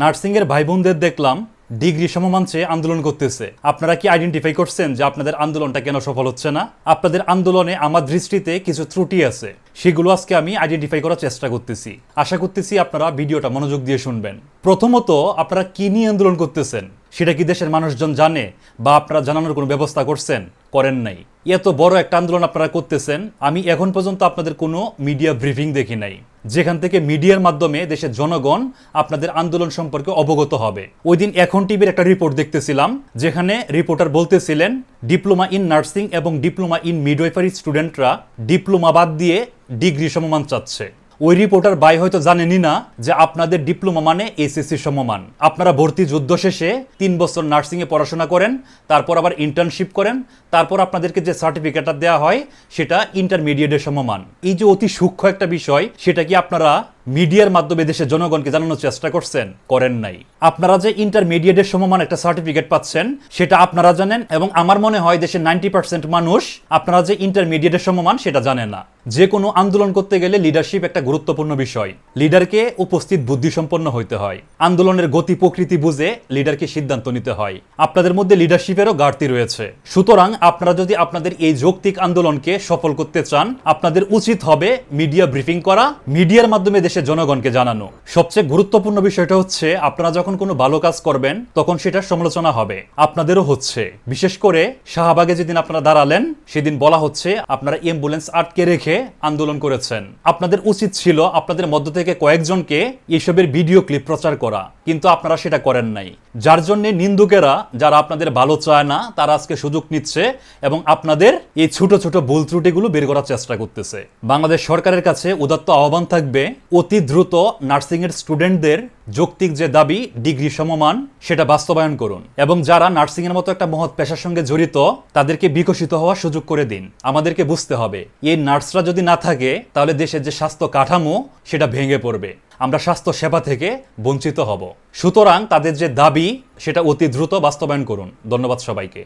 Nursing এর ভাই বোনদের দেখলাম ডিগ্রি সমমান চেয়ে আন্দোলন করতেছে। আপনারা কি আইডেন্টিফাই করছেন যে আপনাদের আন্দোলনটা কেন সফল হচ্ছে না? আপনাদের আন্দোলনে আমার দৃষ্টিতে কিছু ত্রুটি আছে, সেগুলো আজকে আমি আইডেন্টিফাই করার চেষ্টা করতেছি। আশা করতেছি আপনারা ভিডিওটা মনোযোগ দিয়ে শুনবেন। প্রথমত, আপনারা কি নিয়ে আন্দোলন করতেছেন সেটা কি দেশের মানুষজন জানে, বা আপনারা জানানোর কোনো ব্যবস্থা করছেন? করেন নাই। এত বড় একটা আন্দোলন আপনারা করতেছেন, আমি এখন পর্যন্ত আপনাদের কোনো মিডিয়া ব্রিফিং দেখি নাই যেখান থেকে মিডিয়ার মাধ্যমে দেশের জনগণ আপনাদের আন্দোলন সম্পর্কে অবগত হবে। ওই দিন এখন টিভির একটা রিপোর্ট দেখতেছিলাম, যেখানে রিপোর্টার বলতেছিলেন ডিপ্লোমা ইন নার্সিং এবং ডিপ্লোমা ইন মিডওয়াইফারি স্টুডেন্টরা ডিপ্লোমা বাদ দিয়ে ডিগ্রি সমমান চাচ্ছে। ওই রিপোর্টার ভাই হয়তো জানেনই না যে আপনাদের ডিপ্লোমা মানে এসএসসি সমমান। আপনারা ভর্তি যুদ্ধ শেষে 3 বছর নার্সিংয়ে পড়াশোনা করেন, তারপর আবার ইন্টার্নশিপ করেন, তারপর আপনাদেরকে যে সার্টিফিকেটটা দেওয়া হয় সেটা ইন্টারমিডিয়েটের সমমান। এই যে অতি সূক্ষ্ম একটা বিষয়, সেটা কি আপনারা মিডিয়ার মাধ্যমে দেশের জনগণকে জানানোর চেষ্টা করছেন? করেন নাই। আপনারা যে ইন্টারমিডিয়েটের সমমান একটা সার্টিফিকেট পাচ্ছেন সেটা আপনারা জানেন, এবং আমার মনে হয় দেশের 90% মানুষ আপনারা যে ইন্টারমিডিয়েটের সমমান সেটা জানে না। যে কোনো আন্দোলন করতে গেলে লিডারশিপ একটা গুরুত্বপূর্ণ বিষয়। লিডারকে উপস্থিত বুদ্ধিসম্পন্ন হইতে হয়। আন্দোলনের গতি প্রকৃতি বুঝে লিডারকে সিদ্ধান্ত নিতে হয়। আপনাদের মধ্যে লিডারশিপেরও ঘাটতি রয়েছে। সুতরাং আপনারা যদি আপনাদের এই যৌক্তিক আন্দোলনকে সফল করতে চান, আপনাদের উচিত হবে মিডিয়া ব্রিফিং করা, মিডিয়ার মাধ্যমে দেশের জনগণকে জানানো। সবচেয়ে গুরুত্বপূর্ণ বিষয়টা হচ্ছে, আপনারা যখন কোনো ভালো কাজ করবেন তখন সেটার সমালোচনা হবে। আপনাদেরও হচ্ছে। বিশেষ করে শাহবাগে যেদিন আপনারা দাঁড়ালেন সেদিন বলা হচ্ছে আপনারা অ্যাম্বুলেন্স আটকে রেখে আন্দোলন করেছেন। আপনাদের উচিত ছিল আপনাদের মধ্য থেকে কয়েকজনকে এসবের ভিডিও ক্লিপ প্রচার করা, কিন্তু আপনারা সেটা করেন নাই। যার জন্য নিন্দুকেরা, যারা আপনাদের ভালো চায় না, তারা আজকে সুযোগ নিচ্ছে এবং আপনাদের এই ছোট ছোট ভুল ত্রুটিগুলো বের করার চেষ্টা করতেছে। বাংলাদেশ সরকারের কাছে উদাত্ত আহ্বান থাকবে, অতি দ্রুত নার্সিং এর স্টুডেন্টদের যৌক্তিক যে দাবি ডিগ্রি সমমান সেটা বাস্তবায়ন করুন, এবং যারা নার্সিং এর মতো একটা মহৎ পেশার সঙ্গে জড়িত তাদেরকে বিকশিত হওয়ার সুযোগ করে দিন। আমাদেরকে বুঝতে হবে, এই নার্সরা যদি না থাকে তাহলে দেশের যে স্বাস্থ্য কাঠামো সেটা ভেঙে পড়বে। আমরা স্বাস্থ্য সেবা থেকে বঞ্চিত হব। সুতরাং তাদের যে দাবি সেটা অতি দ্রুত বাস্তবায়ন করুন। ধন্যবাদ সবাইকে।